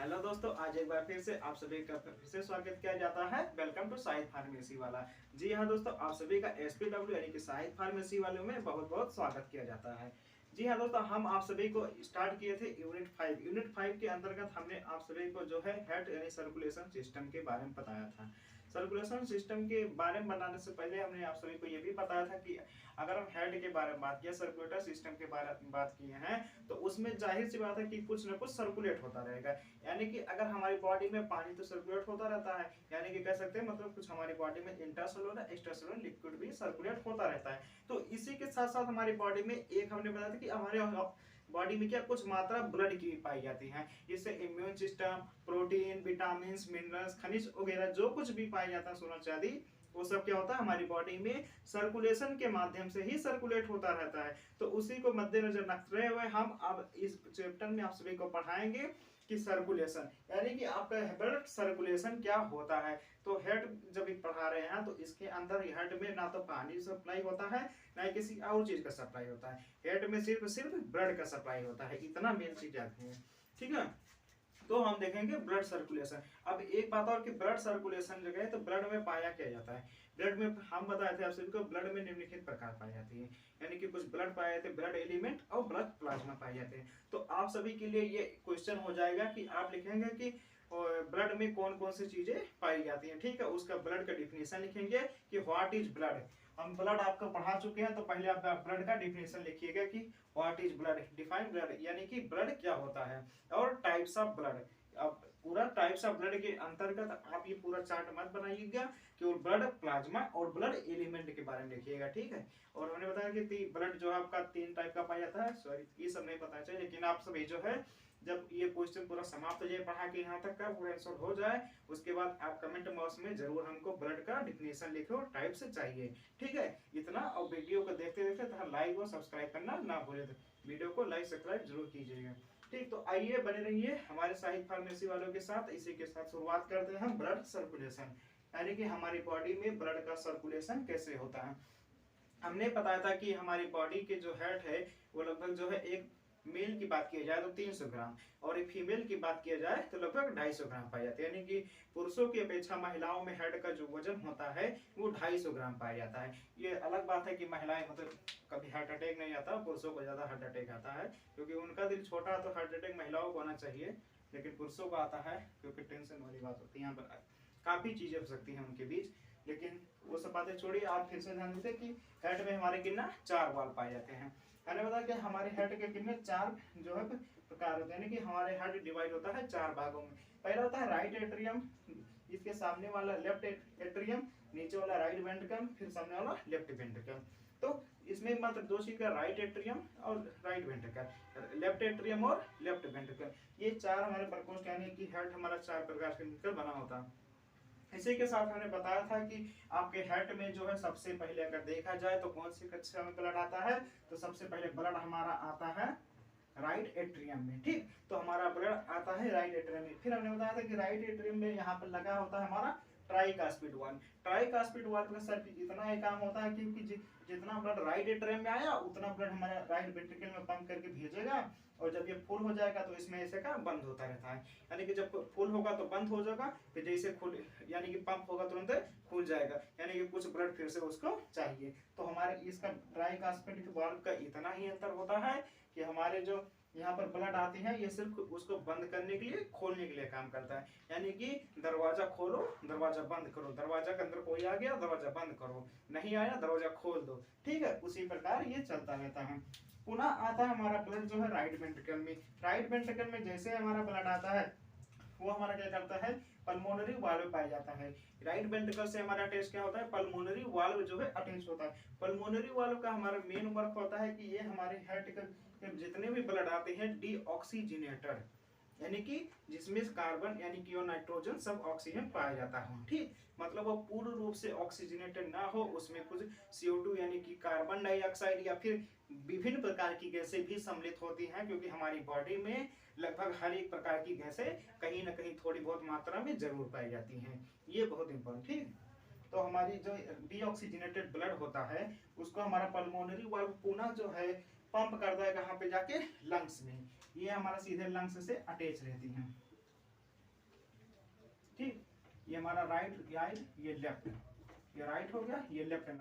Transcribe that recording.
Hello दोस्तों, आज एक बार फिर से आप सभी का फिर से स्वागत किया जाता है। वेलकम टू साहिद फार्मेसी वाला। जी हाँ दोस्तों, आप सभी का एसपीडब्ल्यू यानी कि साहिद फार्मेसी वालों में बहुत बहुत स्वागत किया जाता है। जी हाँ दोस्तों, हम आप सभी को स्टार्ट किए थे यूनिट 5 के अंतर्गत हमने आप सभी को जो है हेड यानी सर्कुलेशन सिस्टम के बारे में बताया था। सर्कुलेशन सिस्टम के बारे में बताने से पहले हमने आप सभी को ये भी बताया था कि अगर हम हेड के बारे में बात किया, सर्कुलेटर सिस्टम के बारे में बात किए हैं, तो उसमें जाहिर सी बात है कि कुछ न कुछ सर्कुलेट होता रहेगा। यानी कि अगर हमारी बॉडी में पानी तो सर्कुलेट होता रहता है, यानी कि कह सकते हैं मतलब कुछ हमारी बॉडी में इंट्रासेलुलर एक्स्ट्रासेलुलर लिक्विड भी सर्कुलेट होता रहता है। तो इसी के साथ साथ हमारी बॉडी में एक हमने बताया था कि हमारे बॉडी में क्या कुछ मात्रा ब्लड की पाई जाती है। इससे immune system, protein, vitamin, minerals, खनिज वगैरह जो कुछ भी पाया जाता है, सोना चांदी, वो सब क्या होता है हमारी बॉडी में सर्कुलेशन के माध्यम से ही सर्कुलेट होता रहता है। तो उसी को मद्देनजर रखते हुए हम अब इस चैप्टर में आप सभी को पढ़ाएंगे कि सर्कुलेशन यानी कि आपका ब्लड सर्कुलेशन क्या होता है। तो हेड जब पढ़ा रहे हैं तो इसके अंदर हेड में ना तो पानी सप्लाई होता है, ना ही किसी और चीज का सप्लाई होता है। हेड में सिर्फ ब्लड का सप्लाई होता है, इतना मेन चीज याद है। ठीक है, तो हम देखेंगे ब्लड सर्कुलेशन। अब एक बात और कि ब्लड सर्कुलेशन जो है तो ब्लड में पाया क्या जाता है। ब्लड में हम बताए थे आप सभी को, ब्लड में निम्नलिखित प्रकार पाई जाती है। यानी कि कुछ ब्लड पाए जाते हैं, ब्लड एलिमेंट और ब्लड प्लाज्मा पाए जाते हैं। तो आप सभी के लिए ये क्वेश्चन हो जाएगा कि आप लिखेंगे कि ब्लड में कौन कौन सी चीजें पाई जाती हैं। ठीक है, उसका ब्लड का डिफिनेशन लिखेंगे कि व्हाट इज ब्लड। हम ब्लड आपको पढ़ा चुके हैं, तो पहले आप ब्लड का डिफिनेशन लिखिएगा कि what is blood, define blood यानी कि ब्लड क्या होता है, और टाइप्स ऑफ ब्लड। अब पूरा टाइप्स ऑफ ब्लड के अंतर्गत आप ये पूरा चार्ट मत बनाइएगा, केवल ब्लड, प्लाज्मा और ब्लड एलिमेंट के बारे में लिखिएगा। ठीक है, और हमने बताया कि ब्लड जो है आपका 3 टाइप का पाया जाता है। सॉरी, ये सब नहीं पता चाहिए, लेकिन आप सभी जो है जब ये क्वेश्चन पूरा समाप्त हो जाए, पढ़ा के यहाँ तक का पूरा आंसर हो जाए, उसके बाद आप कमेंट बॉक्स में जरूर हमको ब्लड का डिफिनेशन लिखो, टाइप से चाहिए। ठीक है, इतना। और वीडियो को देखते देखते लाइक और सब्सक्राइब करना ना भूले, वीडियो को लाइक सब्सक्राइब जरूर कीजिएगा। ठीक, तो आइए बने रहिए हमारे साहिद फार्मेसी वालों के साथ। इसी के साथ शुरुआत करते हैं हम ब्लड सर्कुलेशन, यानी कि हमारी बॉडी में ब्लड का सर्कुलेशन कैसे होता है। हमने बताया था कि हमारी बॉडी के जो हेड है वो लगभग जो है, एक मेल की बात की जाए तो 300 ग्राम, और एक फीमेल की बात किया जाए तो लगभग 250 ग्राम पाया जाता है। यानी कि पुरुषों की अपेक्षा महिलाओं में हेड का जो वजन होता है वो 250 ग्राम पाया जाता है। ये अलग बात है कि महिलाएं मतलब कभी हार्ट अटैक नहीं आता, पुरुषों को ज्यादा हार्ट अटैक आता है, क्योंकि उनका दिल छोटा है, तो हार्ट अटैक महिलाओं को आना चाहिए, लेकिन पुरुषों को आता है क्योंकि टेंशन वाली बात होती है। यहाँ पर काफी चीजें हो सकती हैं उनके बीच, लेकिन वो सब बातें छोड़िए। आप फिर से ध्यान देते कि हेड में हमारे कितना 4 वाल पाए जाते हैं। मैंने बताया कि हमारे हेड के कितने 4 जो है प्रकार होते हैं, यानी कि हमारे हेड डिवाइड होता है 4 भागों में। पहला होता है राइट एट्रियम, इसके सामने वाला लेफ्ट एट्रियम, नीचे वाला राइट वेंट्रिकल, फिर सामने वाला लेफ्ट वेंट्रिकल। तो इसमें मात्र 2 चीज का, राइट एट्रियम और राइट वेंट्रिकल, लेफ्ट एट्रियम और लेफ्ट वेंट्रिकल, ये 4 हमारे प्रकोष्ठ यानी कि हेड हमारा 4 प्रकार से मिलकर बना होता है। इसी के साथ हमने बताया था कि आपके हेड में जो है सबसे पहले अगर देखा जाए तो कौन सी कक्षा में ब्लड आता है, तो सबसे पहले ब्लड हमारा आता है राइट एट्रियम में। ठीक, तो हमारा ब्लड आता है राइट एट्रियम में। फिर हमने बताया था कि राइट एट्रियम में यहाँ पर लगा होता है हमारा ट्राइकास्पिड वाल्व। ट्राइकास्पिड वाल्व का सर इतना ही काम होता है क्योंकि जितना ब्लड राइट एट्रियम में आया उतना ब्लड हमारे राइट वेंट्रिकल में पंप करके भेजेगा, और जब ये फुल हो जाएगा तो इसमें ऐसे का बंद होता रहता है। यानी कि जब फुल होगा तो बंद हो जाएगा, फिर जैसे खुल यानी कि पंप होगा तुरंत खुल जाएगा, यानी कि कुछ ब्लड फिर से उसको चाहिए। तो हमारे इसका ट्राइकास्पिड वाल्व का इतना ही अंतर होता है कि हमारे जो यहाँ पर ब्लड आती है ये सिर्फ उसको बंद करने के लिए, खोलने के लिए काम करता है। यानी कि दरवाजा खोलो, दरवाजा बंद करो, दरवाजा के अंदर कोई आ गया दरवाजा बंद करो, नहीं आया दरवाजा खोल दो। ठीक है, उसी प्रकार ये चलता रहता है। पुनः आता है हमारा ब्लड जो है राइट वेंट्रिकल में। राइट वेंट्रिकल में जैसे हमारा ब्लड आता है वो हमारा क्या करता है, पल्मोनरी वाल्व पाया जाता है। राइट वेंट्रिकल से हमारा अटैच क्या होता है, पल्मोनरी वाल्व जो है अटैच होता है। पल्मोनरी वाल्व का हमारा मेन वर्क होता है कि ये हमारे हार्ट के जितने भी ब्लड आते हैं डीऑक्सीजनेटर, यानी कि जिसमें कार्बन यानी कि और नाइट्रोजन सब ऑक्सीजन पाया जाता है। ठीक, मतलब वो पूर्ण रूप से ऑक्सीजनेटेड ना हो, उसमें कुछ CO2 यानी कि कार्बन डाइऑक्साइड या फिर विभिन्न प्रकार की गैसें भी सम्मिलित होती हैं, क्योंकि हमारी बॉडी में लगभग हर एक प्रकार की गैसें कहीं ना कहीं थोड़ी बहुत मात्रा में जरूर पाई जाती हैं। ये बहुत इंपॉर्टेंट। ठीक, तो हमारी जो डीऑक्सीजनेटेड ब्लड होता है उसको हमारा पल्मोनरी वाल्व पुनः जो है पंप करता है कहाँ पे जाके, लंग्स में। ये हमारा सीधे लंग्स से अटैच रहती है। ये हमारा राइट, ये लेफ्ट, ये राइट हो गया, ये लेफ्ट है।